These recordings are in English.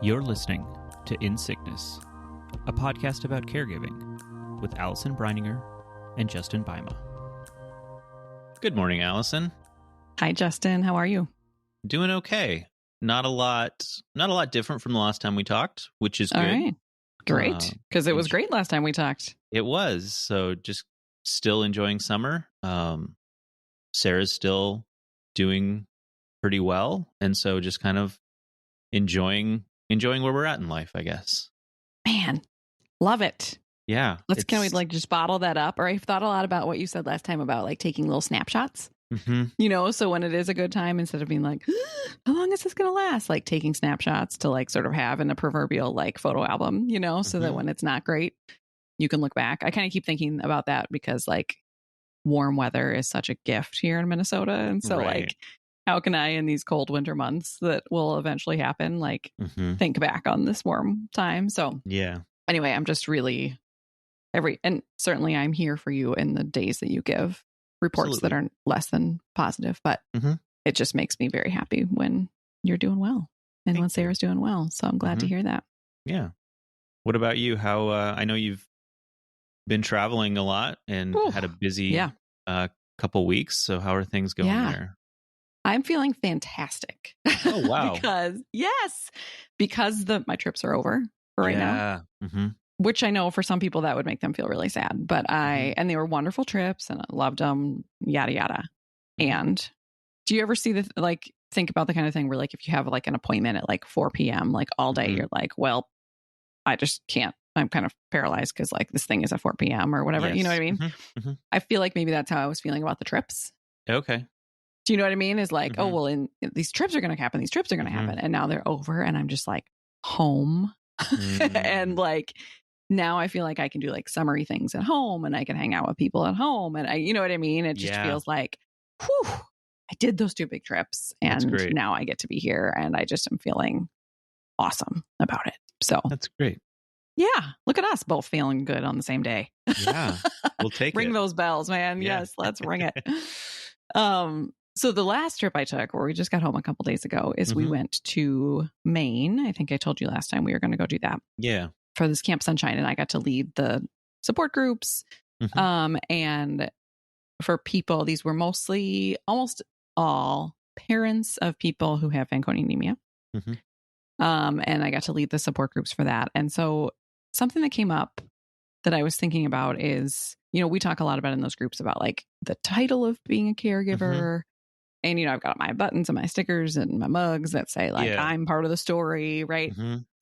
You're listening to In Sickness, a podcast about caregiving with Allison Breininger and Justin Bima. Good morning, Allison. Hi, Justin. How are you? Doing okay. Not a lot different from the last time we talked, which is good. All right. Great. Because it was great last time we talked. It was. So just still enjoying summer. Sarah's still doing pretty well. And so just kind of enjoying where we're at in life, I guess. Man, love it. Yeah. Can we just bottle that up? Or I've thought a lot about what you said last time about like taking little snapshots, so when it is a good time, instead of being like, how long is this going to last? Like taking snapshots to like sort of have in a proverbial like photo album, so that when it's not great, you can look back. I kind of keep thinking about that because like warm weather is such a gift here in Minnesota. And so like, how can I, in these cold winter months that will eventually happen, like think back on this warm time? So yeah. Anyway, I'm just really and certainly I'm here for you in the days that you give reports that are less than positive, but it just makes me very happy when you're doing well and when Sarah's doing well. So I'm glad to hear that. Yeah. What about you? How, I know you've been traveling a lot and had a busy couple weeks. So how are things going there? I'm feeling fantastic. Oh, wow. because my trips are over right now. Which I know for some people that would make them feel really sad, but and they were wonderful trips and I loved them, yada, yada. And do you ever see think about the kind of thing where like, if you have like an appointment at like 4 p.m., like all day, you're like, well, I just can't, I'm kind of paralyzed because like this thing is at 4 p.m. or whatever. You know what I mean? I feel like maybe that's how I was feeling about the trips. Okay. Do you know what I mean? Is like, oh, well, these trips are going to happen. These trips are going to happen. And now they're over and I'm just like home. And like, now I feel like I can do like summery things at home and I can hang out with people at home. And you know what I mean? It just feels like, whew, I did those 2 big trips and now I get to be here and I just am feeling awesome about it. So that's great. Yeah. Look at us both feeling good on the same day. Yeah. We'll take Ring those bells, man. Yeah. Yes. Let's ring it. So the last trip I took, where we just got home a couple days ago, is we went to Maine. I think I told you last time we were going to go do that. Yeah. For this Camp Sunshine, and I got to lead the support groups. And for people, these were mostly almost all parents of people who have Fanconi anemia. And I got to lead the support groups for that. And so something that came up that I was thinking about is, we talk a lot about in those groups about like the title of being a caregiver. And, I've got my buttons and my stickers and my mugs that say like, I'm part of the story. Right.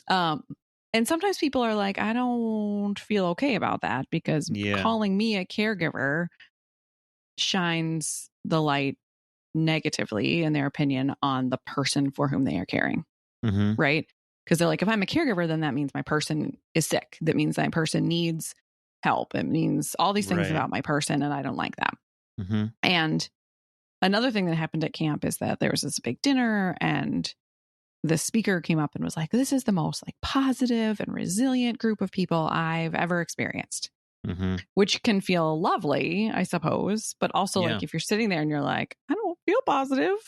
And sometimes people are like, I don't feel okay about that because calling me a caregiver shines the light negatively, in their opinion, on the person for whom they are caring. Right. Because they're like, if I'm a caregiver, then that means my person is sick. That means that person needs help. It means all these things about my person. And I don't like that. And another thing that happened at camp is that there was this big dinner and the speaker came up and was like, this is the most like positive and resilient group of people I've ever experienced, which can feel lovely, I suppose. But also like if you're sitting there and you're like, I don't feel positive,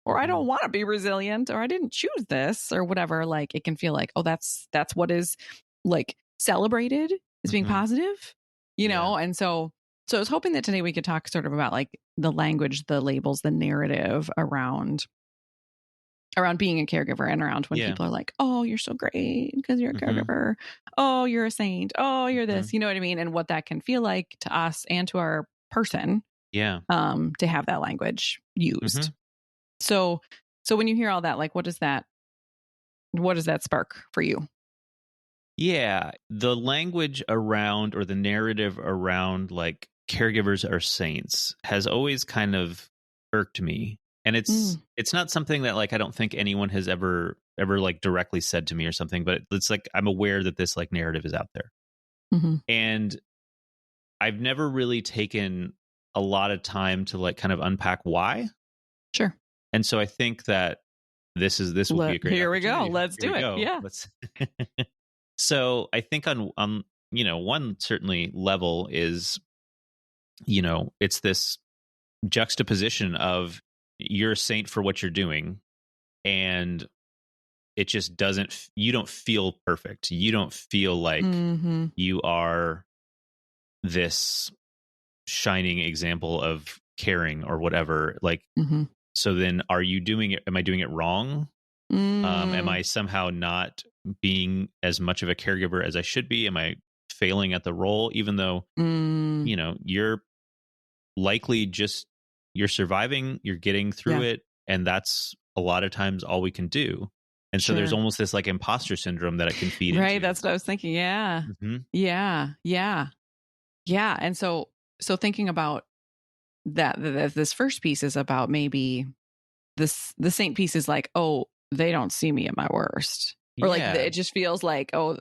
or I don't want to be resilient, or I didn't choose this or whatever, like it can feel like, oh, that's what is like celebrated as being positive, And so I was hoping that today we could talk sort of about like the language, the labels, the narrative around being a caregiver and around when people are like, oh, you're so great because you're a caregiver. Oh, you're a saint. Oh, you're this, you know what I mean? And what that can feel like to us and to our person. To have that language used. So when you hear all that, like, what does that spark for you? Yeah. The language around, or the narrative around like caregivers are saints, has always kind of irked me. And it's not something that like I don't think anyone has ever like directly said to me or something, but it's like I'm aware that this like narrative is out there. And I've never really taken a lot of time to like kind of unpack why. Sure. And so I think that this will be a great Here we go. Let's do it. Go. Yeah. So I think on one certainly level is, it's this juxtaposition of you're a saint for what you're doing, and it just doesn't, you don't feel perfect. You don't feel like you are this shining example of caring or whatever. Like, so then am I doing it wrong? Am I somehow not being as much of a caregiver as I should be? Am I failing at the role, even though, you're likely just, you're surviving, you're getting through it. And that's a lot of times all we can do. And so there's almost this like imposter syndrome that it can feed into. Right. That's what I was thinking. Yeah. Yeah. Yeah. Yeah. And so thinking about that, this first piece is about maybe the saint piece is like, oh, they don't see me at my worst. Or like it just feels like, oh,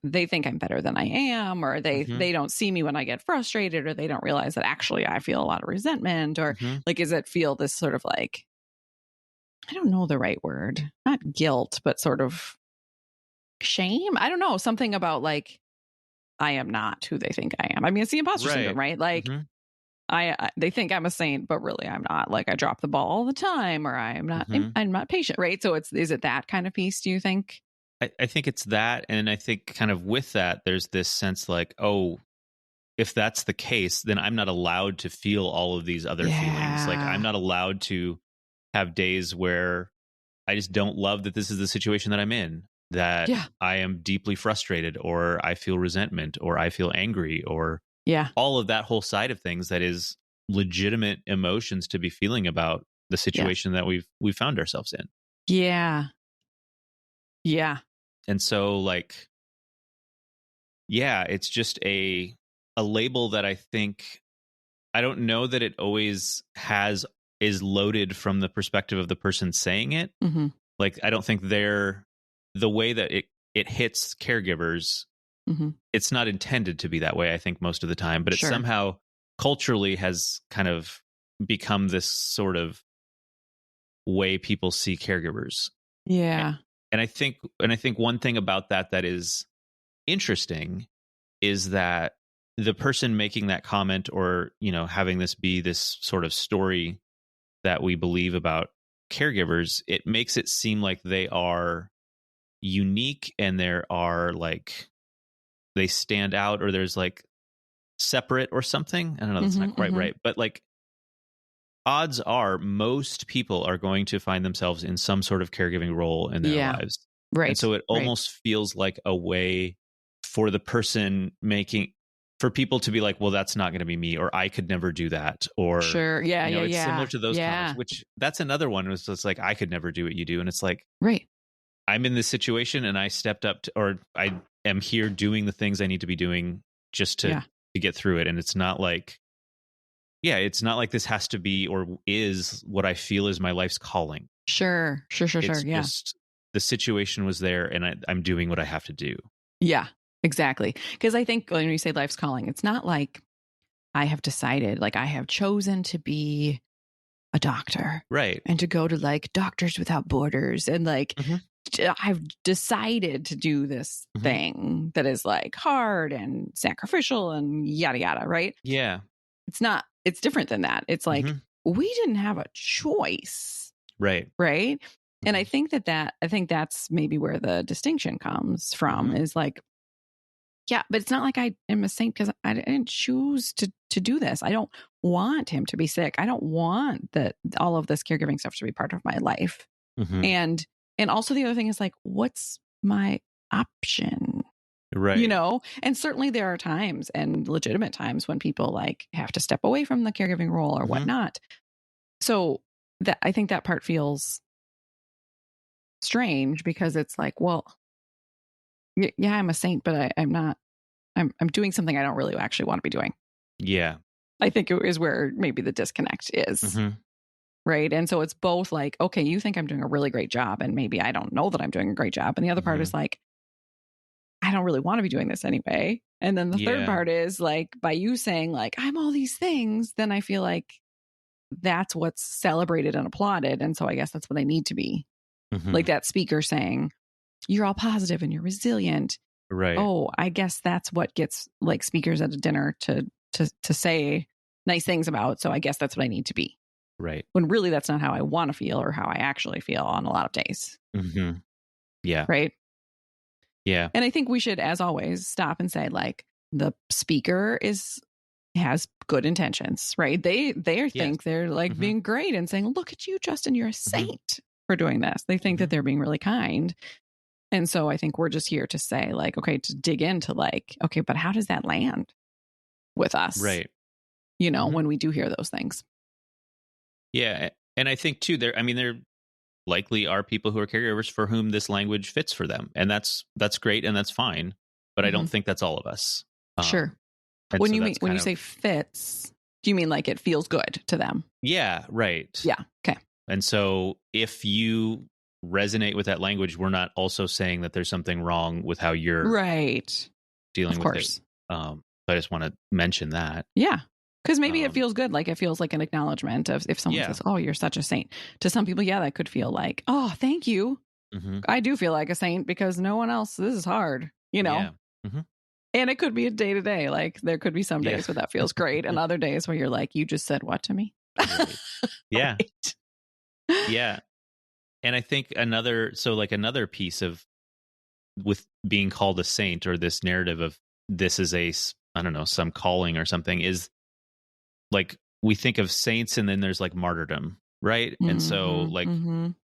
they think I'm better than I am, or they don't see me when I get frustrated, or they don't realize that actually I feel a lot of resentment, or like, is it feel this sort of like, I don't know the right word, not guilt, but sort of shame. I don't know, something about like, I am not who they think I am. I mean, it's the imposter syndrome, right? Like, they think I'm a saint, but really I'm not. Like, I drop the ball all the time, or I'm not patient, right? So is it that kind of piece, do you think? I think it's that. And I think kind of with that, there's this sense like, oh, if that's the case, then I'm not allowed to feel all of these other feelings. Like, I'm not allowed to have days where I just don't love that this is the situation that I'm in, that I am deeply frustrated, or I feel resentment, or I feel angry, or all of that whole side of things that is legitimate emotions to be feeling about the situation that we found ourselves in. Yeah. And so like, it's just a label that I think, I don't know that it always is loaded from the perspective of the person saying it. Like, I don't think the way that it hits caregivers, it's not intended to be that way, I think, most of the time, but it somehow culturally has kind of become this sort of way people see caregivers. And I think one thing about that is interesting is that the person making that comment, or, having this be this sort of story that we believe about caregivers, it makes it seem like they are unique, and there are like, they stand out, or there's like separate or something. I don't know, that's not quite right. But like, odds are most people are going to find themselves in some sort of caregiving role in their lives. Right. And so it almost feels like a way for the person for people to be like, well, that's not going to be me, or I could never do that. Or it's similar to those comments, which that's another one, was just like, I could never do what you do. And it's like, I'm in this situation and I stepped up or I am here doing the things I need to be doing just to get through it. And it's not like, it's not like this has to be or is what I feel is my life's calling. Sure. It's just the situation was there, and I'm doing what I have to do. Yeah, exactly. Because I think when you say life's calling, it's not like I have decided, like I have chosen to be a doctor. Right. And to go to like Doctors Without Borders, and like I've decided to do this thing that is like hard and sacrificial and yada yada, right? Yeah. It's different than that. It's like we didn't have a choice. Right. And I think that's maybe where the distinction comes from, is like, but it's not like I am a saint because I didn't choose to do this. I don't want him to be sick. I don't want all of this caregiving stuff to be part of my life. And also the other thing is like, what's my option? Right. And certainly there are times, and legitimate times, when people like have to step away from the caregiving role or whatnot. So that, I think that part feels strange, because it's like, well, I'm a saint, but I'm not, I'm doing something I don't really actually want to be doing. Yeah. I think it is where maybe the disconnect is. Right. And so it's both like, okay, you think I'm doing a really great job, and maybe I don't know that I'm doing a great job. And the other part is like, I don't really want to be doing this anyway. And then the third part is like, by you saying like, I'm all these things, then I feel like that's what's celebrated and applauded. And so I guess that's what I need to be. Like that speaker saying, you're all positive and you're resilient. Right. Oh, I guess that's what gets like speakers at a dinner to say nice things about. So I guess that's what I need to be. Right. When really that's not how I want to feel, or how I actually feel on a lot of days. Yeah. Right. Yeah. And I think we should, as always, stop and say, like, the speaker has good intentions, right? They Yes. think they're like Mm-hmm. being great and saying, look at you, Justin, you're a saint for doing this. They think that they're being really kind. And so I think we're just here to say, like, okay, to dig into, like, okay, but how does that land with us? Right. When we do hear those things. Yeah. And I think too, there likely are people who are caregivers for whom this language fits for them. And that's great and that's fine. But I don't think that's all of us. Sure. And When so you say fits, do you mean like it feels good to them? Yeah, right. Yeah. Okay. And so if you resonate with that language, we're not also saying that there's something wrong with how you're dealing with it. So I just want to mention that. Yeah. Because maybe it feels good. Like it feels like an acknowledgement of if someone says, oh, you're such a saint. To some people, that could feel like, oh, thank you. I do feel like a saint because no one else, this is hard, Yeah. And it could be a day to day. Like there could be some days where that feels great and other days where you're like, you just said what to me? Right. Yeah. Right. Yeah. And I think another piece of with being called a saint or this narrative of this is some calling or something is like we think of saints and then there's like martyrdom, right? And so like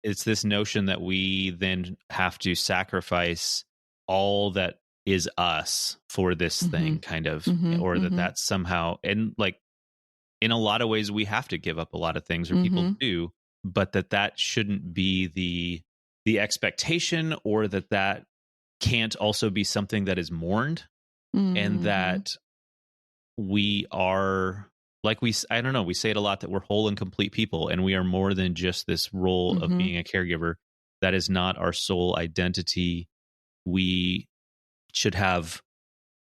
it's this notion that we then have to sacrifice all that is us for this thing kind of, or that's somehow, and like in a lot of ways we have to give up a lot of things, or people do, but that shouldn't be the expectation, or that can't also be something that is mourned, and that we are like we say it a lot that we're whole and complete people, and we are more than just this role of being a caregiver. That is not our sole identity. We should have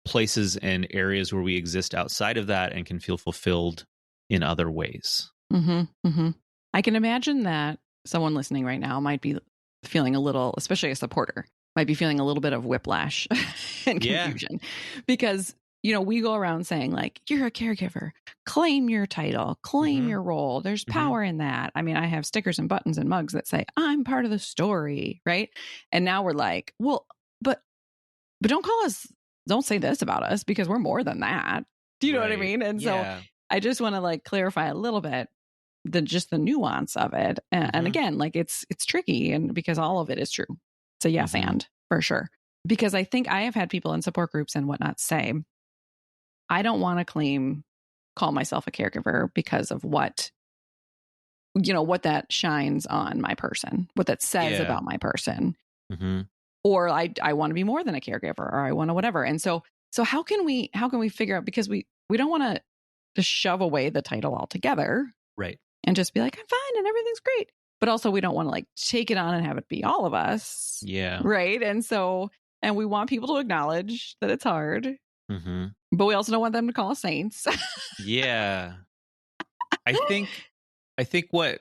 places and areas where we exist outside of that and can feel fulfilled in other ways. I can imagine that someone listening right now might be feeling a little, especially a supporter, might be feeling a little bit of whiplash and confusion because, we go around saying like, you're a caregiver, claim your title, claim your role. There's power in that. I mean, I have stickers and buttons and mugs that say I'm part of the story. Right. And now we're like, well, but don't say this about us because we're more than that. Do you know what I mean? And so I just want to like clarify a little bit the nuance of it. And again, like it's tricky, and because all of it is true. It's a yes and for sure. Because I think I have had people in support groups and whatnot say, I don't want to call myself a caregiver because of what that shines on my person, what that says about my person. Or I want to be more than a caregiver, or I want to whatever. And so how can we figure out, because we don't want to just shove away the title altogether. Right. And just be like, I'm fine and everything's great. But also we don't want to like take it on and have it be all of us. Yeah. Right. And we want people to acknowledge that it's hard. But we also don't want them to call us saints. Yeah. I think where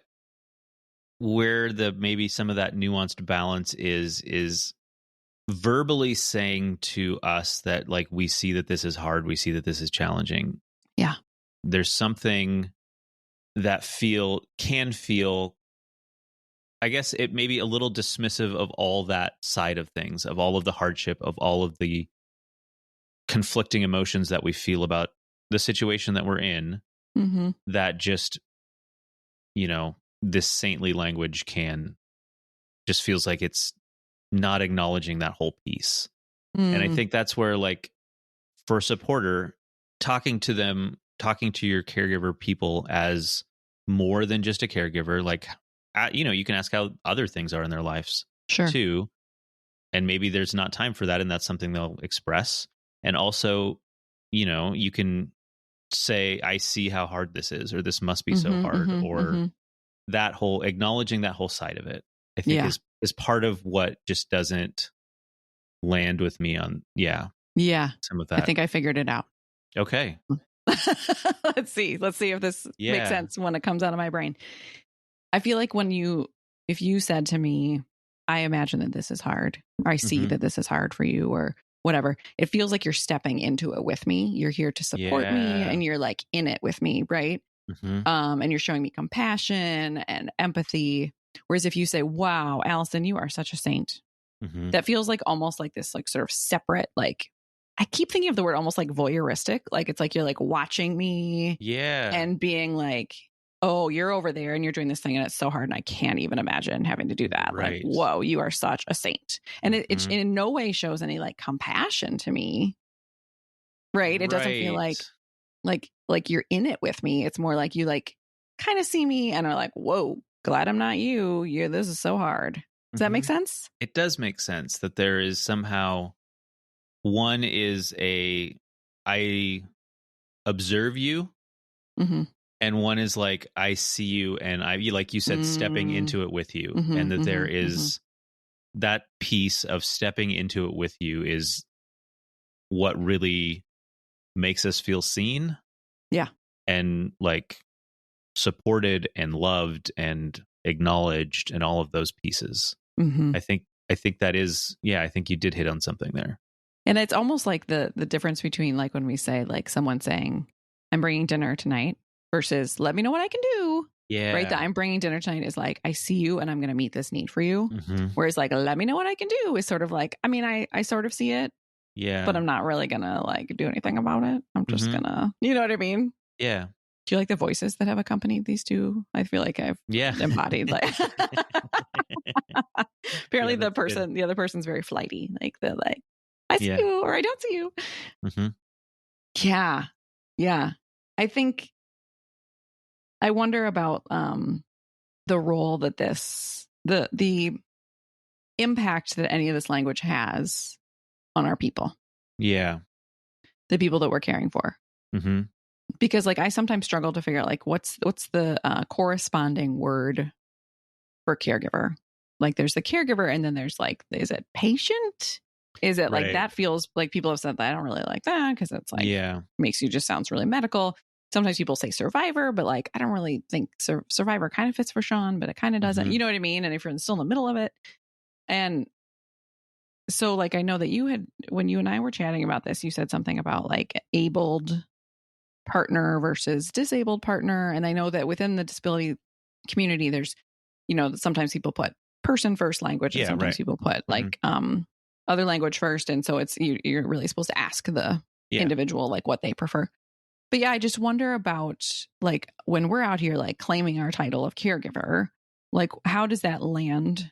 maybe some of that nuanced balance is verbally saying to us that like we see that this is hard, we see that this is challenging. Yeah. There's something that can feel, I guess it may be a little dismissive of all that side of things, of all of the hardship, of all of the conflicting emotions that we feel about the situation that we're in, that just, this saintly language just feels like it's not acknowledging that whole piece. And I think that's where, like, for a supporter, talking to your caregiver people as more than just a caregiver, like, you can ask how other things are in their lives too. And maybe there's not time for that, and that's something they'll express. And also, you can say, I see how hard this is, or this must be so hard, or that whole acknowledging that whole side of it, I think is part of what just doesn't land with me on some of that. I think I figured it out. Okay. Let's see if this makes sense when it comes out of my brain. I feel like if you said to me, I imagine that this is hard, or I see that this is hard for you, or whatever, it feels like you're stepping into it with me. You're here to support me, and you're like in it with me, right? And you're showing me compassion and empathy. Whereas if you say, wow, Allison, you are such a saint. that feels like almost like this, like sort of separate, like I keep thinking of the word almost like voyeuristic. Like it's like you're like watching me and being like, oh, you're over there and you're doing this thing and it's so hard and I can't even imagine having to do that. Like, whoa, you are such a saint. And it in no way shows any like compassion to me. Right. It doesn't feel like you're in it with me. It's more like you like kind of see me and are like, whoa, glad I'm not you. This is so hard. Does that make sense? It does make sense that there is somehow one is I observe you, and one is like I see you, and I, like you said, stepping into it with you, and that there is that piece of stepping into it with you is what really makes us feel seen, and like supported and loved and acknowledged, and all of those pieces. I think that is, I think you did hit on something there. And it's almost like the difference between like when we say like someone saying, I'm bringing dinner tonight versus let me know what I can do. Yeah. Right. The I'm bringing dinner tonight is like, I see you and I'm going to meet this need for you. Whereas like, let me know what I can do is sort of like, I mean, I sort of see it. Yeah. But I'm not really going to like do anything about it. I'm just going to, you know what I mean? Yeah. Do you like the voices that have accompanied these two? I feel like I've embodied like apparently the other person's very flighty. Like they're like, I see you or I don't see you. Yeah. Yeah. I think I wonder about the role that the impact that any of this language has on our people. Yeah. The people that we're caring for. Because like I sometimes struggle to figure out like what's the corresponding word for caregiver. Like there's the caregiver and then there's like, is it patient? Is it like that feels like people have said that I don't really like that because it's like makes you just sounds really medical. Sometimes people say survivor, but like I don't really think survivor kind of fits for Sean, but it kind of doesn't. You know what I mean? And if you're still in the middle of it, and so like I know that you had when you and I were chatting about this, you said something about like abled partner versus disabled partner, and I know that within the disability community, there's sometimes people put person first language, and sometimes people put like other language first, and so it's you're really supposed to ask the individual like what they prefer. But I just wonder about like when we're out here like claiming our title of caregiver, like how does that land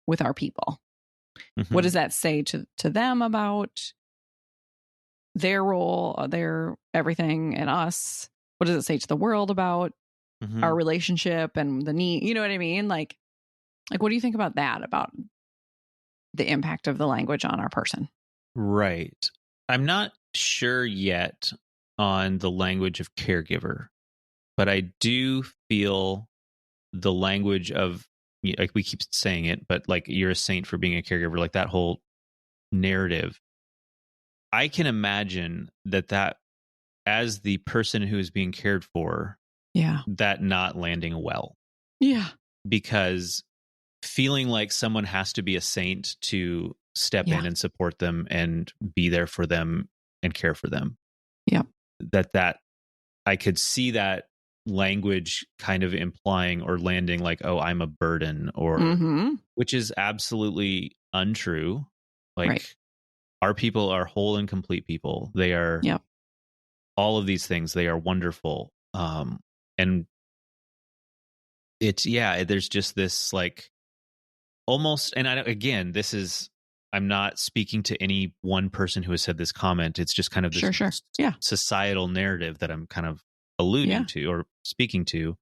with our people? What does that say to them about their role, their everything, and us? What does it say to the world about our relationship and the need? You know what I mean? Like what do you think about that? About the impact of the language on our person? Right. I'm not sure yet on the language of caregiver, but I do feel the language of, like we keep saying it, but like you're a saint for being a caregiver, like that whole narrative. I can imagine that as the person who is being cared for, that not landing well. Yeah. Because feeling like someone has to be a saint to step in and support them and be there for them and care for them. Yeah. That I could see that language kind of implying or landing like, oh, I'm a burden, or which is absolutely untrue. Like our people are whole and complete people. They are all of these things. They are wonderful. And it's, there's just this like almost, and again, I'm not speaking to any one person who has said this comment. It's just kind of this societal narrative that I'm kind of alluding to or speaking to.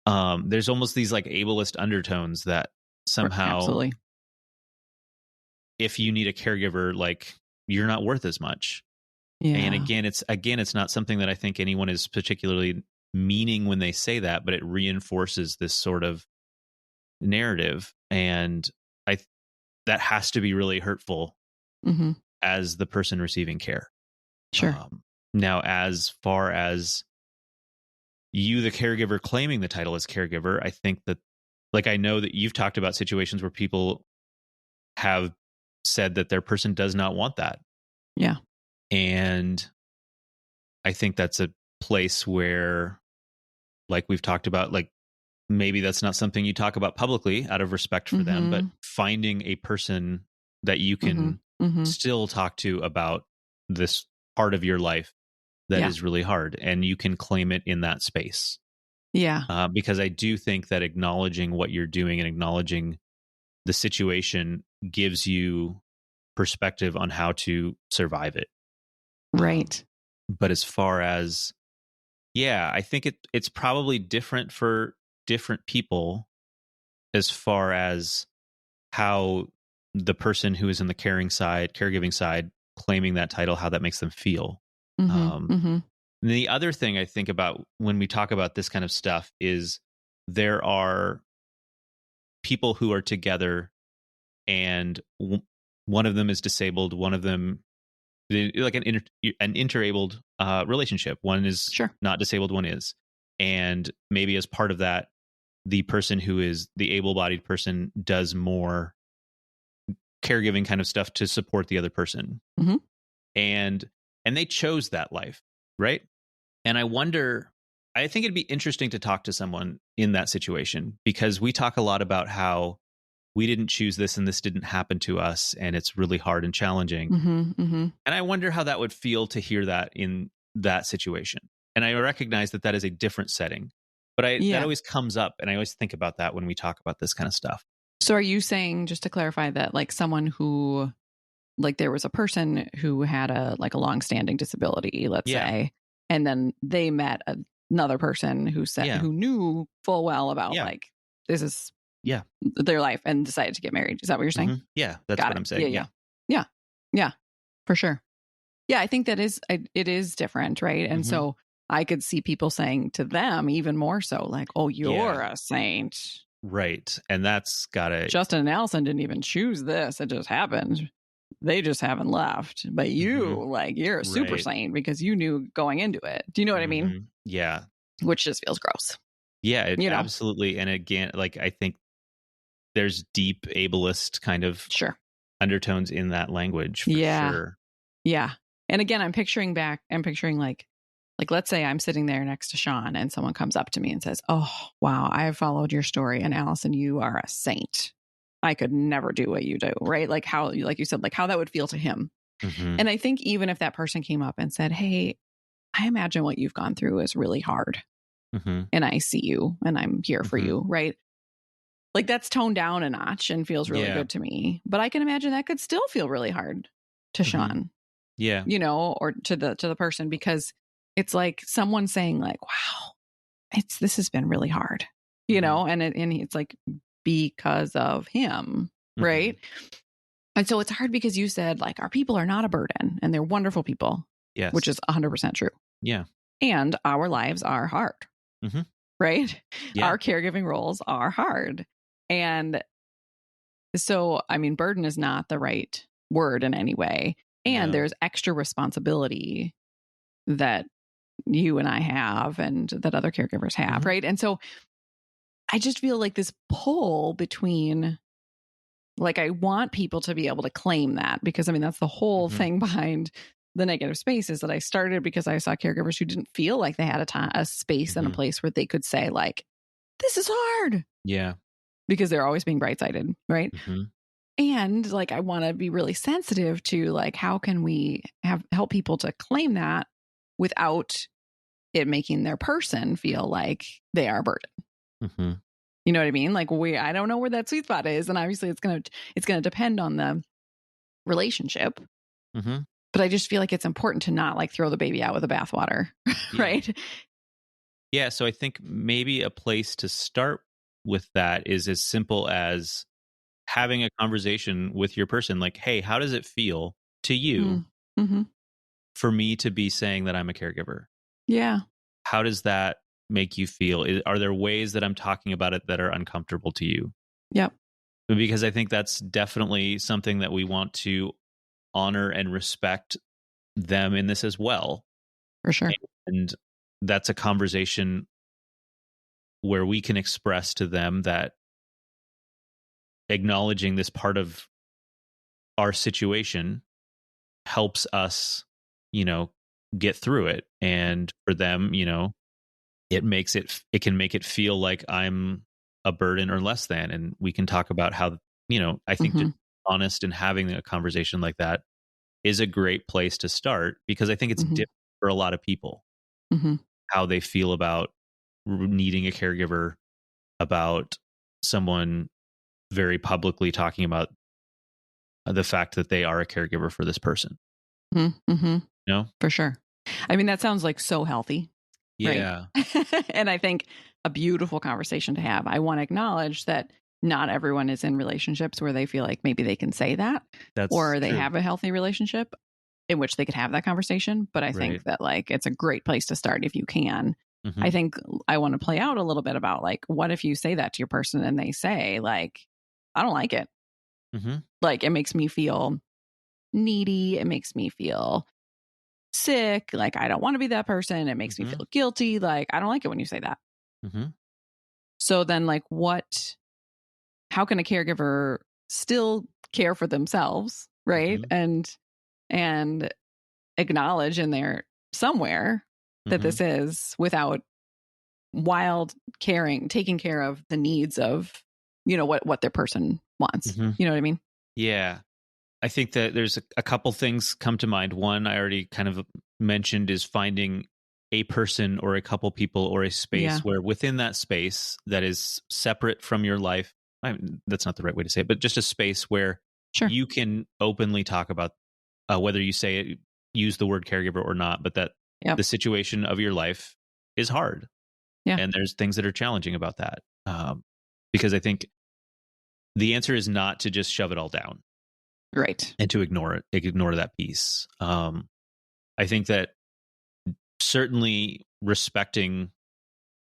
There's almost these like ableist undertones that somehow, if you need a caregiver, like you're not worth as much. Yeah. And again, it's not something that I think anyone is particularly meaning when they say that, but it reinforces this sort of narrative. And that has to be really hurtful as the person receiving care. Sure. Now, as far as you, the caregiver, claiming the title as caregiver, I think that, like, I know that you've talked about situations where people have said that their person does not want that. Yeah. And I think that's a place where, like we've talked about, like maybe that's not something you talk about publicly out of respect for them, but finding a person that you can still talk to about this part of your life that is really hard, and you can claim it in that space. Yeah. Because I do think that acknowledging what you're doing and acknowledging the situation gives you perspective on how to survive it. Right. But as far as, I think it's probably different for different people as far as how the person who is in the caregiving side, claiming that title, how that makes them feel. And the other thing I think about when we talk about this kind of stuff is there are people who are together and one of them is disabled, one of them like an interabled relationship. One is not disabled, one is. And maybe as part of that, the person who is the able-bodied person does more caregiving kind of stuff to support the other person. And they chose that life, right? And I think it'd be interesting to talk to someone in that situation, because we talk a lot about how we didn't choose this and this didn't happen to us, and it's really hard and challenging. And I wonder how that would feel to hear that in that situation. And I recognize that that is a different setting, but that always comes up, and I always think about that when we talk about this kind of stuff. So are you saying, just to clarify, that like someone who, like there was a person who had a longstanding disability, let's say, and then they met another person who said, who knew full well about like, this is their life, and decided to get married. Is that what you're saying? Yeah, that's what I'm saying. Yeah, for sure. Yeah, I think it is different, right? And so I could see people saying to them even more so, like, oh, you're a saint. Right. And that's gotta... Justin and Allison didn't even choose this. It just happened. They just haven't left. But you, you're a super saint because you knew going into it. Do you know what I mean? Yeah. Which just feels gross. Yeah, absolutely. And again, like, I think there's deep ableist kind of undertones in that language for sure. Yeah. And again, I'm picturing like, let's say I'm sitting there next to Sean and someone comes up to me and says, oh, wow, I have followed your story, and Allison, you are a saint. I could never do what you do, right? Like how, like you said, like how that would feel to him. And I think even if that person came up and said, hey, I imagine what you've gone through is really hard. And I see you and I'm here for you, right? Like that's toned down a notch and feels really good to me. But I can imagine that could still feel really hard to Sean. Yeah. You know, or to the person, because it's like someone saying like, wow, this has been really hard, you know, and it's like because of him. Right. And so it's hard because you said like our people are not a burden and they're wonderful people. Yes. Which is 100% true. Yeah. And our lives are hard. Right. Yeah. Our caregiving roles are hard. And so, I mean, burden is not the right word in any way. And there's extra responsibility that you and I have and that other caregivers have. Right. And so I just feel like this pull between, like, I want people to be able to claim that, because I mean, that's the whole thing behind the negative space, is that I started because I saw caregivers who didn't feel like they had a space and a place where they could say like, this is hard. Yeah. Because they're always being bright-sided. Right. And like, I want to be really sensitive to like, how can we help people to claim that without it making their person feel like they are a burden. You know what I mean? Like I don't know where that sweet spot is. And obviously it's going to depend on the relationship. But I just feel like it's important to not like throw the baby out with the bathwater. Right. Yeah. So I think maybe a place to start with that is as simple as having a conversation with your person. Like, hey, how does it feel to you for me to be saying that I'm a caregiver? Yeah. How does that make you feel? Are there ways that I'm talking about it that are uncomfortable to you? Yep. Because I think that's definitely something that we want to honor and respect them in this as well. For sure. And that's a conversation where we can express to them that acknowledging this part of our situation helps us, get through it. And for them, it can make it feel like I'm a burden or less than. And we can talk about how I think Mm-hmm. just honest and having a conversation like that is a great place to start, because I think it's Mm-hmm. different for a lot of people, Mm-hmm. how they feel about needing a caregiver, about someone very publicly talking about the fact that they are a caregiver for this person. Mm-hmm. You know? For sure. I mean, that sounds like so healthy, right? Yeah, And I think a beautiful conversation to have. I want to acknowledge that not everyone is in relationships where they feel like maybe they can say that, that's or they true. have a healthy relationship in which they could have that conversation. But I Right. think that like it's a great place to start if you can. I Mm-hmm. think I want to play out a little bit about like, what if you say that to your person and they say, like, I don't like it. Mm-hmm. Like, it makes me feel needy. It makes me feel sick. Like, I don't want to be that person. It makes me Mm-hmm. feel guilty. Like, I don't like it when you say that. Mm-hmm. So then, like, how can a caregiver still care for themselves, right? Mm-hmm. And acknowledge in there somewhere that Mm-hmm. this is without taking care of the needs of, what their person wants. Mm-hmm. You know what I mean? Yeah. I think that there's a couple things come to mind. One I already kind of mentioned is finding a person or a couple people or a space Yeah. where within that space that is separate from your life. That's not the right way to say it, but just a space where Sure. you can openly talk about whether you use the word caregiver or not, but that Yep. the situation of your life is hard. Yeah. And there's things that are challenging about that. Because I think the answer is not to just shove it all down Right. and to ignore that piece. I think that certainly respecting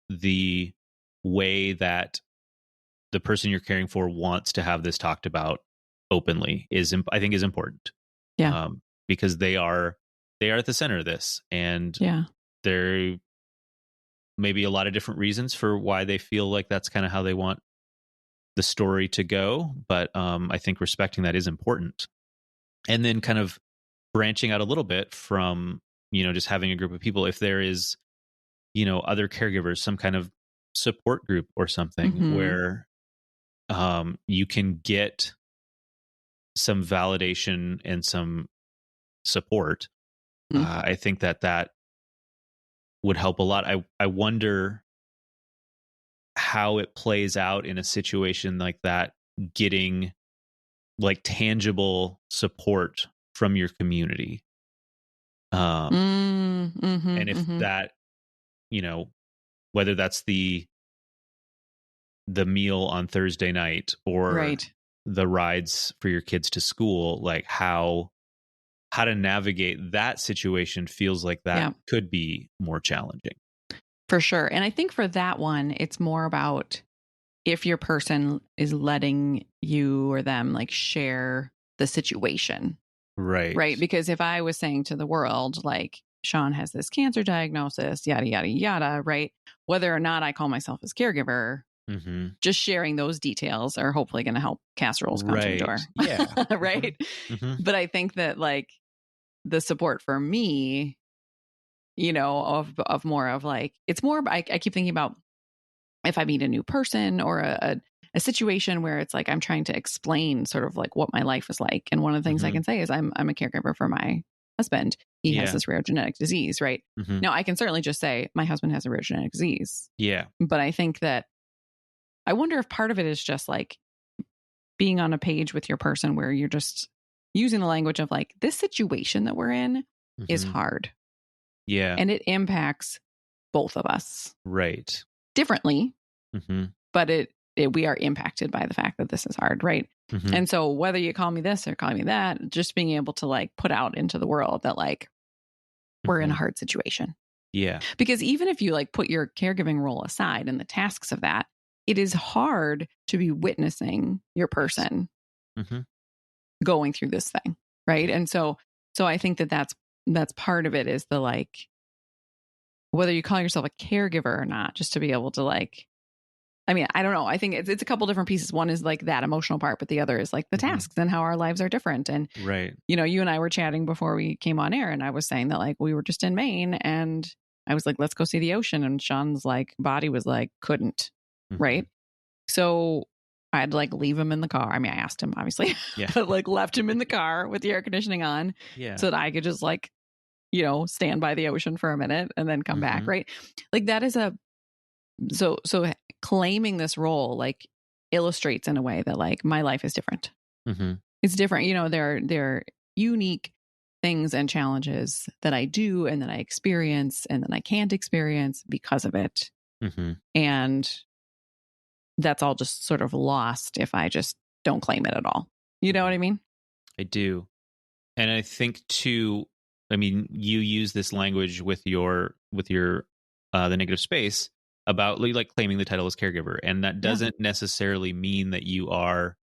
the way that the person you're caring for wants to have this talked about openly I think is important. Yeah. Because they are at the center of this, and Yeah. there may be a lot of different reasons for why they feel like that's kind of how they want the story to go. But I think respecting that is important. And then kind of branching out a little bit from, just having a group of people, if there is, other caregivers, some kind of support group or something Mm-hmm. where you can get some validation and some support. Mm-hmm. I think that would help a lot. I wonder how it plays out in a situation like that, getting like tangible support from your community. Mm-hmm. And if Mm-hmm. that, whether that's the meal on Thursday night or Right. the rides for your kids to school, like how to navigate that situation feels like that Yeah. could be more challenging. For sure. And I think for that one, it's more about if your person is letting you or them like share the situation. Right. Right. Because if I was saying to the world, like, Sean has this cancer diagnosis, yada, yada, yada, right? Whether or not I call myself his caregiver, Mm-hmm. just sharing those details are hopefully going to help casseroles come to the door. Right. Yeah. Right. Mm-hmm. But I think that like the support for me, of more of like, it's more, I keep thinking about if I meet a new person or a situation where it's like I'm trying to explain sort of like what my life is like. And one of the things I Mm-hmm. can say is I'm a caregiver for my husband. He has Yeah. this rare genetic disease, right? Mm-hmm. Now I can certainly just say my husband has a rare genetic disease. Yeah. But I think that I wonder if part of it is just like being on a page with your person where you're just using the language of like, this situation that we're in is Mm-hmm. hard. Yeah. And it impacts both of us Right. differently, Mm-hmm. but we are impacted by the fact that this is hard, right? Mm-hmm. And so whether you call me this or call me that, just being able to like put out into the world that like we're in a hard situation. Yeah. Because even if you like put your caregiving role aside and the tasks of that, it is hard to be witnessing your person Mm-hmm. going through this thing, right? And so I think that that's part of it, is the like, whether you call yourself a caregiver or not, just to be able to like, I mean, I don't know. I think it's a couple different pieces. One is like that emotional part, but the other is like the Mm-hmm. tasks and how our lives are different. And, Right. you and I were chatting before we came on air, and I was saying that like we were just in Maine, and I was like, let's go see the ocean. And Sean's like body was like, couldn't. Mm-hmm. Right. So I had to like leave him in the car. I mean, I asked him obviously, Yeah. but like left him in the car with the air conditioning on so that I could just like, stand by the ocean for a minute and then come back. Right. Like that is so claiming this role like illustrates in a way that like my life is different. It's different. There are unique things and challenges that I do and that I experience and that I can't experience because of it. And that's all just sort of lost if I just don't claim it at all. You know what I mean? I do. And I think too, you use this language with your the negative space about like claiming the title as caregiver. And that doesn't necessarily mean that you are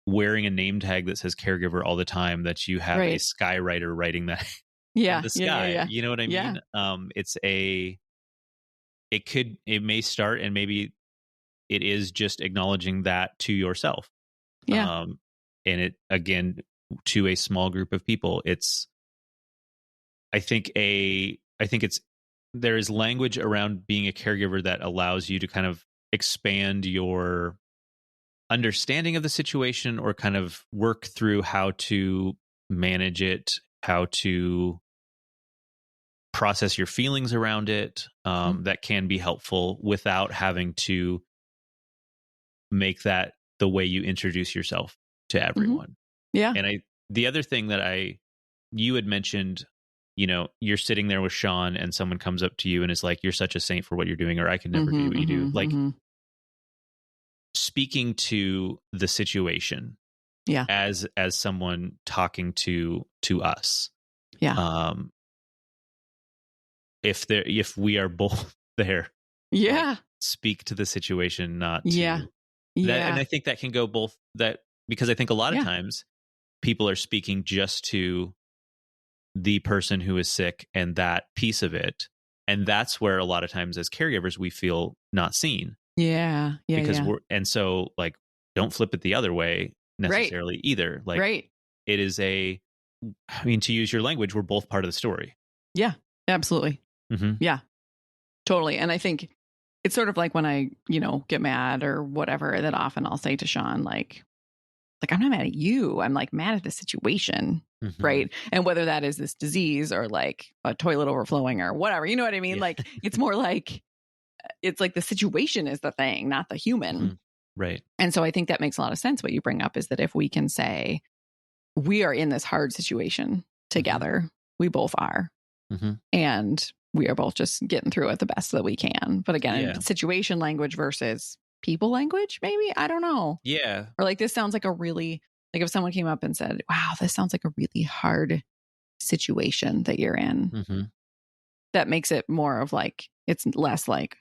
wearing a name tag that says caregiver all the time, that you have a skywriter writing that in the sky. Yeah. You know what I mean? It may start, and maybe it is just acknowledging that to yourself. And it, again, to a small group of people, there is language around being a caregiver that allows you to kind of expand your understanding of the situation, or kind of work through how to manage it, how to process your feelings around it. That can be helpful without having to make that the way you introduce yourself to everyone. And the other thing that you had mentioned, you're sitting there with Sean and someone comes up to you and is like, you're such a saint for what you're doing, or I could never do what you do. Like speaking to the situation as someone talking to us. If we are both there, like, speak to the situation, not to that. And I think that can go both, that because I think a lot of times people are speaking just to the person who is sick and that piece of it. And that's where a lot of times as caregivers, we feel not seen. Because and so like, don't flip it the other way necessarily either. Like it is to use your language, we're both part of the story. Yeah, absolutely. Yeah, totally. And I think it's sort of like when I, get mad or whatever, that often I'll say to Sean, like, I'm not mad at you. I'm like mad at the situation. Right. And whether that is this disease or like a toilet overflowing or whatever, you know what I mean? Like, it's more like, it's like the situation is the thing, not the human. Right. And so I think that makes a lot of sense. What you bring up is that if we can say we are in this hard situation together, we both are. And we are both just getting through it the best that we can. But again, situation language versus people language, maybe, I don't know. Yeah. Or like, this sounds like if someone came up and said, wow, this sounds like a really hard situation that you're in. That makes it more of like, it's less like,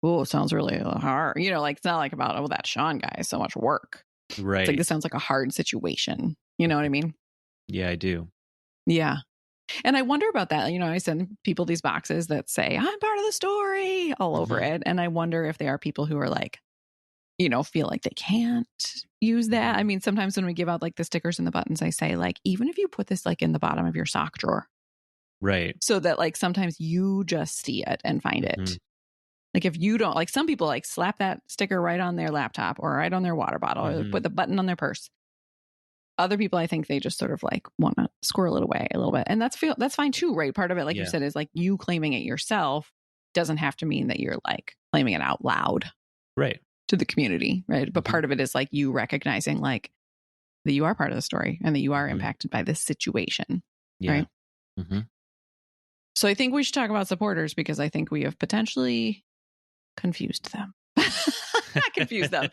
oh, it sounds really hard. Like, it's not like about, oh, that Sean guy is so much work. Right. It's like, this sounds like a hard situation. You know what I mean? Yeah, I do. Yeah. And I wonder about that. I send people these boxes that say, I'm part of the story all over it. And I wonder if they are people who are like, feel like they can't use that. I mean, sometimes when we give out like the stickers and the buttons, I say like, even if you put this like in the bottom of your sock drawer. Right. So that like sometimes you just see it and find it. Like if you don't, like some people like slap that sticker right on their laptop or right on their water bottle or put the button on their purse. Other people, I think they just sort of like want to squirrel it away a little bit. And that's fine too, right? Part of it, like you said, is like you claiming it yourself doesn't have to mean that you're like claiming it out loud. Right. To the community, right? But part of it is like you recognizing like that you are part of the story and that you are impacted by this situation, right? So I think we should talk about supporters because I think we have potentially confused them. Not confused them,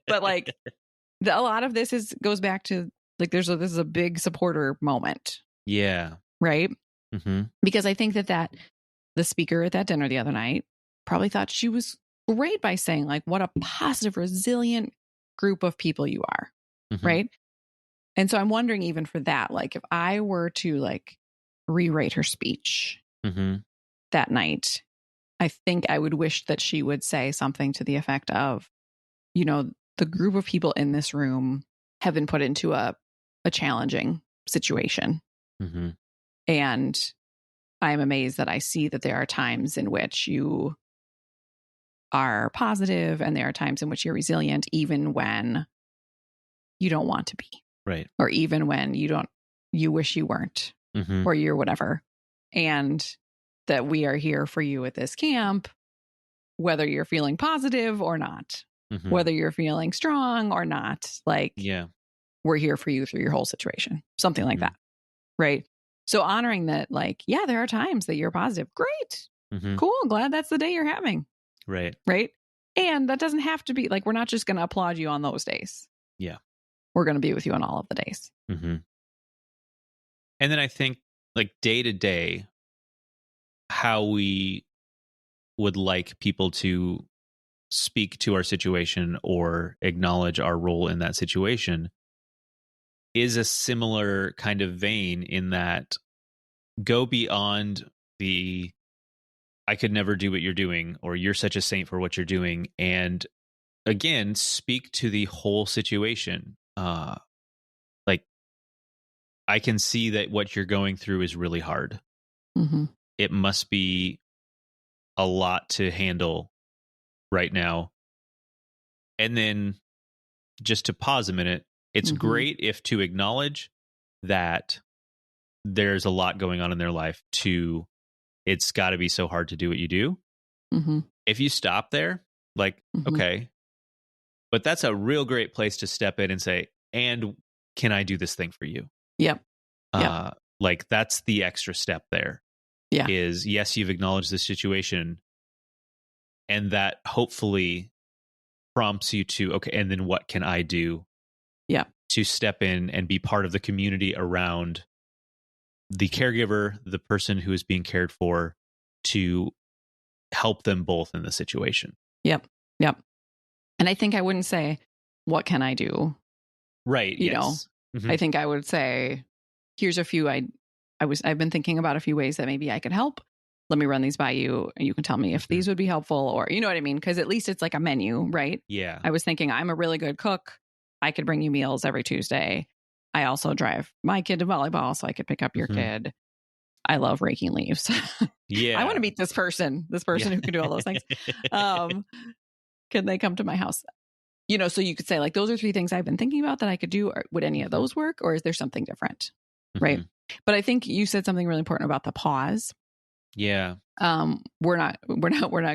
but like a lot of this goes back to like this is a big supporter moment. Yeah. Right. Because I think that the speaker at that dinner the other night probably thought she was great by saying like what a positive, resilient group of people you are. Right. And so I'm wondering even for that, like if I were to like rewrite her speech that night, I think I would wish that she would say something to the effect of, the group of people in this room have been put into a challenging situation. And I am amazed that I see that there are times in which you are positive and there are times in which you're resilient, even when you don't want to be. Right. Or even when you wish you weren't, or you're whatever. And that we are here for you at this camp, whether you're feeling positive or not, whether you're feeling strong or not. Like, we're here for you through your whole situation, something like that. Right. So honoring that, like, yeah, there are times that you're positive. Great. Cool. Glad that's the day you're having. Right. Right. And that doesn't have to be like, we're not just going to applaud you on those days. Yeah. We're going to be with you on all of the days. And then I think, like, day to day, how we would like people to speak to our situation or acknowledge our role in that situation is a similar kind of vein, in that go beyond the I could never do what you're doing, or you're such a saint for what you're doing, and again speak to the whole situation. Like, I can see that what you're going through is really hard. It must be a lot to handle right now. And then just to pause a minute, it's great if to acknowledge that there's a lot going on in their life, to it's got to be so hard to do what you do. If you stop there, like, okay, but that's a real great place to step in and say, and can I do this thing for you? Like, that's the extra step there. Is, yes, you've acknowledged the situation, and that hopefully prompts you to, okay, and then what can I do to step in and be part of the community around the caregiver, the person who is being cared for, to help them both in the situation. And I think I wouldn't say, what can I do? Right. You know, I think I would say, here's a few, I've been thinking about a few ways that maybe I could help. Let me run these by you, and you can tell me if these would be helpful, or, you know what I mean? Because at least it's like a menu, right? Yeah. I was thinking, I'm a really good cook. I could bring you meals every Tuesday. I also drive my kid to volleyball, so I could pick up your kid. I love raking leaves. I want to meet this person who can do all those things. Can they come to my house? You know, so you could say, like, those are 3 things I've been thinking about that I could do. Or would any of those work? Or is there something different? Right. But I think you said something really important about the pause. Yeah. We're not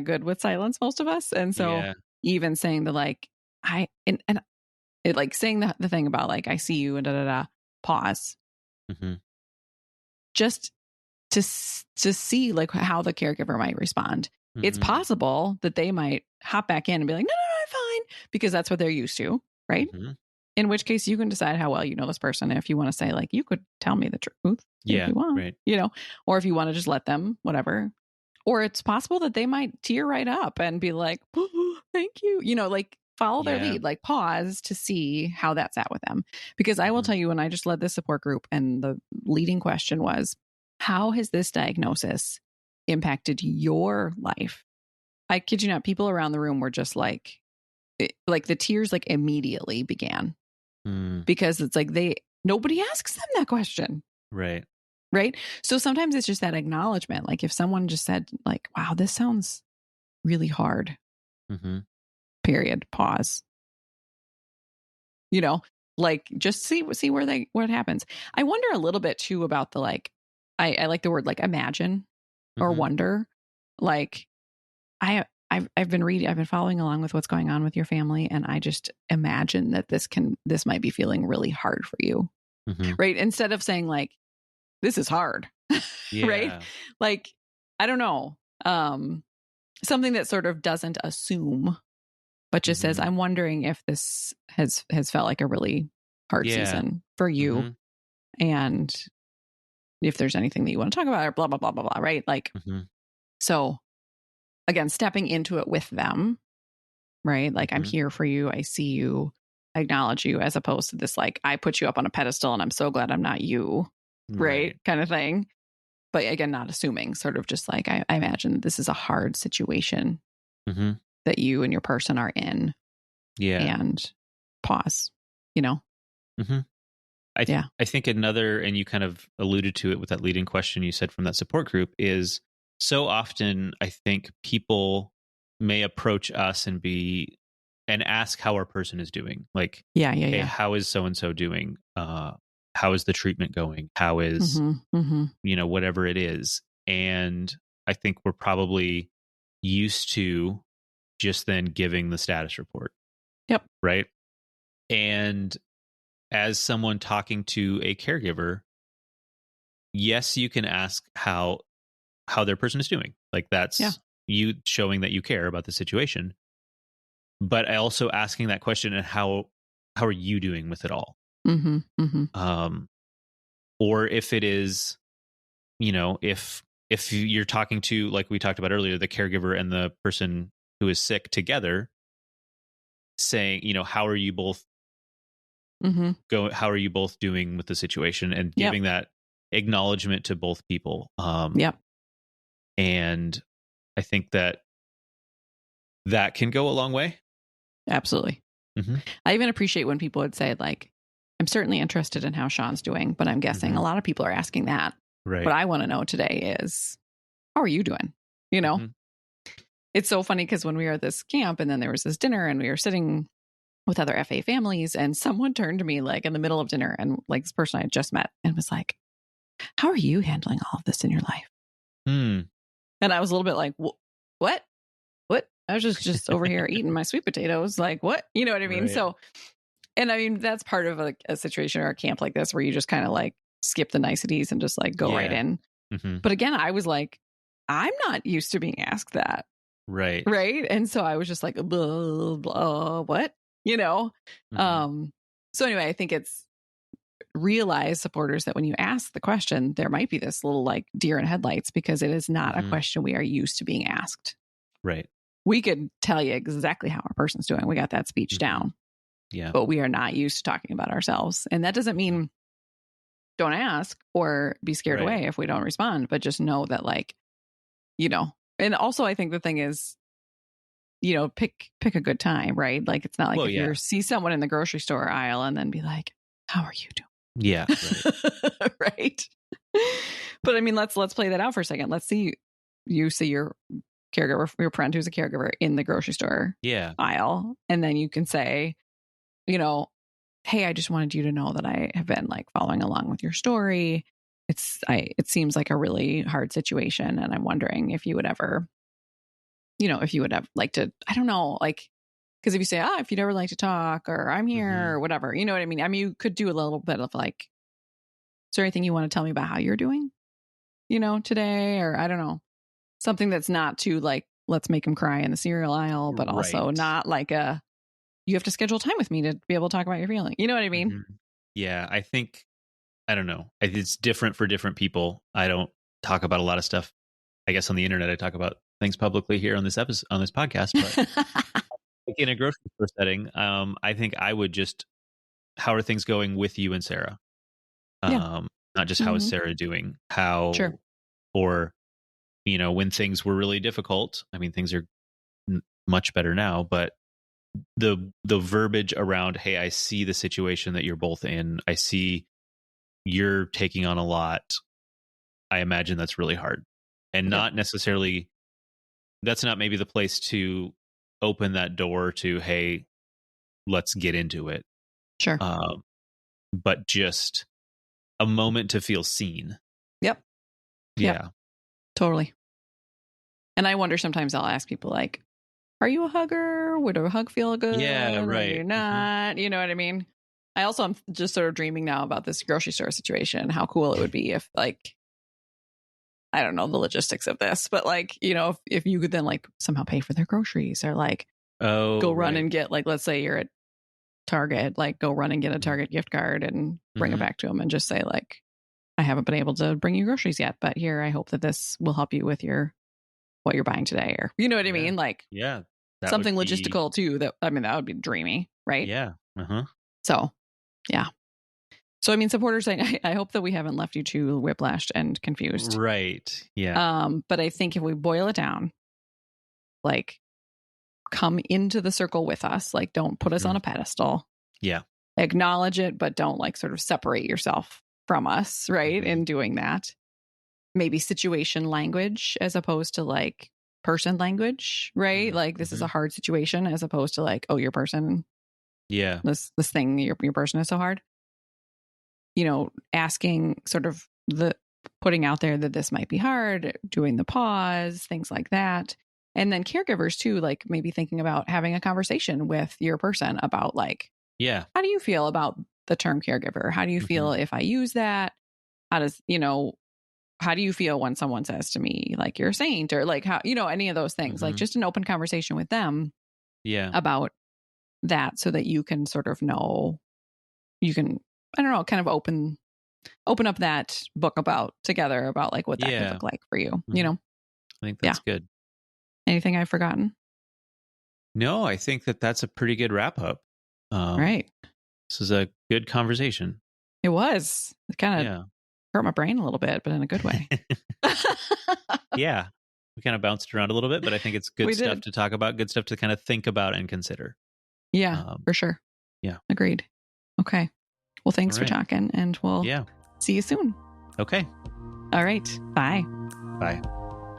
good with silence, most of us. And so even saying the, like, and it, like, saying the thing about, like, I see you and pause. Just to see, like, how the caregiver might respond. It's possible that they might hop back in and be like, no, I'm fine, because that's what they're used to. Right. In which case you can decide how well you know this person. If you want to say, like, you could tell me the truth if you want, right. you know, or if you want to just let them, whatever. Or it's possible that they might tear right up and be like, oh, thank you. You know, like, follow their lead, like, pause to see how that's at with them. Because I will tell you, when I just led this support group, and the leading question was, how has this diagnosis impacted your life? I kid you not, people around the room were just like the tears, like, immediately began. Because it's like, nobody asks them that question. Right. So sometimes it's just that acknowledgement. Like, if someone just said, like, wow, this sounds really hard. Period. Pause. You know, like, just see what happens. I wonder a little bit too about the, like, I like the word, like, imagine or wonder. Like, I've been following along with what's going on with your family, and I just imagine that this might be feeling really hard for you. Right. Instead of saying, like, this is hard. Right. Like, I don't know. Something that sort of doesn't assume, but just says, I'm wondering if this has felt like a really hard season for you. And if there's anything that you want to talk about, or blah, blah, blah, blah, blah. Right. Like, so again, stepping into it with them, right? Like, I'm here for you. I see you. I acknowledge you, as opposed to this, like, I put you up on a pedestal and I'm so glad I'm not you. Right. Kind of thing. But again, not assuming, sort of just like, I imagine this is a hard situation that you and your person are in. And pause, you know? I think another, and you kind of alluded to it with that leading question you said from that support group, is so often I think people may approach us and ask how our person is doing. Like, hey, how is so-and-so doing? How is the treatment going? How is, whatever it is. And I think we're probably used to just then giving the status report. Yep. Right. And as someone talking to a caregiver, yes, you can ask how their person is doing. Like, that's you showing that you care about the situation. But I also asking that question, and how are you doing with it all? Or if it is, if you're talking to, like we talked about earlier, the caregiver and the person who is sick together, saying, how are you both how are you both doing with the situation, and giving that acknowledgement to both people. And I think that can go a long way. Absolutely. I even appreciate when people would say, like, I'm certainly interested in how Sean's doing, but I'm guessing a lot of people are asking that. Right. What I want to know today is, how are you doing? It's so funny because when we were at this camp and then there was this dinner and we were sitting with other FA families, and someone turned to me like in the middle of dinner, and like this person I had just met, and was like, how are you handling all of this in your life? And I was a little bit like, what? I was just over here eating my sweet potatoes. Like, what? You know what I mean? Right. So, and I mean, that's part of a situation or a camp like this where you just kind of like skip the niceties and just like go right in. But again, I was like, I'm not used to being asked that. Right. Right. And so I was just like, blah, blah, what? So anyway, I think it's realize, supporters, that when you ask the question, there might be this little like deer in headlights, because it is not a question we are used to being asked. Right. We could tell you exactly how our person's doing. We got that speech down. Yeah. But we are not used to talking about ourselves. And that doesn't mean don't ask or be scared away if we don't respond, but just know that, like, and also I think the thing is, pick a good time, right? Like, it's not like you see someone in the grocery store aisle and then be like, how are you doing? Yeah. Right. Right. But I mean, let's play that out for a second. Let's see you see your caregiver, your friend who's a caregiver, in the grocery store aisle. And then you can say, hey, I just wanted you to know that I have been like following along with your story. It seems like a really hard situation. And I'm wondering if you would ever, if you would have like to, I don't know, like, because if you say, if you'd ever like to talk, or I'm here, or whatever, you know what I mean? I mean, you could do a little bit of like, is there anything you want to tell me about how you're doing, today? Or I don't know, something that's not too like, let's make him cry in the cereal aisle, but also not like you have to schedule time with me to be able to talk about your feeling. You know what I mean? Yeah, I think, I don't know. It's different for different people. I don't talk about a lot of stuff, I guess, on the internet. I talk about things publicly here on this podcast, but like in a grocery store setting, I think I would just, how are things going with you and Sarah? Not just how is Sarah doing? How, or, when things were really difficult. I mean, things are much better now, but the verbiage around, hey, I see the situation that you're both in. I see you're taking on a lot. I imagine that's really hard, and not necessarily, that's not maybe the place to open that door to, hey, let's get into it. Sure. But just a moment to feel seen. Yep. Yeah. Yep. Totally. And I wonder, sometimes I'll ask people like, are you a hugger? Would a hug feel good? Yeah, right. Are you not? You know what I mean? I also am just sort of dreaming now about this grocery store situation. How cool it would be if, like, I don't know the logistics of this, but like, if you could then like somehow pay for their groceries, or like go run and get, like, let's say you're at Target, like go run and get a Target gift card and bring it back to them and just say, like, I haven't been able to bring you groceries yet, but here, I hope that this will help you with what you're buying today, or you know what I mean? Like, something logistical too. That would be dreamy, right? Yeah. So, yeah. So, I mean, supporters, I hope that we haven't left you too whiplashed and confused. Right. Yeah. But I think if we boil it down, like, come into the circle with us, like, don't put us on a pedestal. Yeah. Acknowledge it, but don't like sort of separate yourself from us, right? In doing that. Maybe situation language as opposed to like person language, right? Like this is a hard situation, as opposed to like, oh, your person. Yeah. This thing, your person is so hard. Asking sort of putting out there that this might be hard, doing the pause, things like that. And then caregivers too, like maybe thinking about having a conversation with your person about like, how do you feel about the term caregiver? How do you feel if I use that? How do you feel when someone says to me, like, you're a saint, or like how, any of those things, like just an open conversation with them about that, so that you can sort of know, you can, I don't know, kind of open up that book together about like what that could look like for you, I think that's good. Anything I've forgotten? No, I think that's a pretty good wrap up. Right. This is a good conversation. It was. It kind of hurt my brain a little bit, but in a good way. Yeah. We kind of bounced around a little bit, but I think it's good stuff to talk about, good stuff to kind of think about and consider. Yeah, for sure. Yeah. Agreed. Okay. Well, thanks for talking, and we'll see you soon. Okay. All right. Bye. Bye.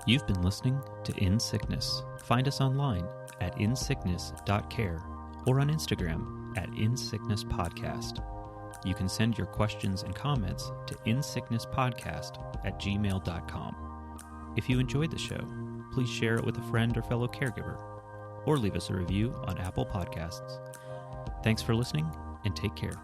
You've been listening to In Sickness. Find us online at insickness.care or on Instagram at insicknesspodcast. You can send your questions and comments to insicknesspodcast@gmail.com. If you enjoyed the show, please share it with a friend or fellow caregiver, or leave us a review on Apple Podcasts. Thanks for listening, and take care.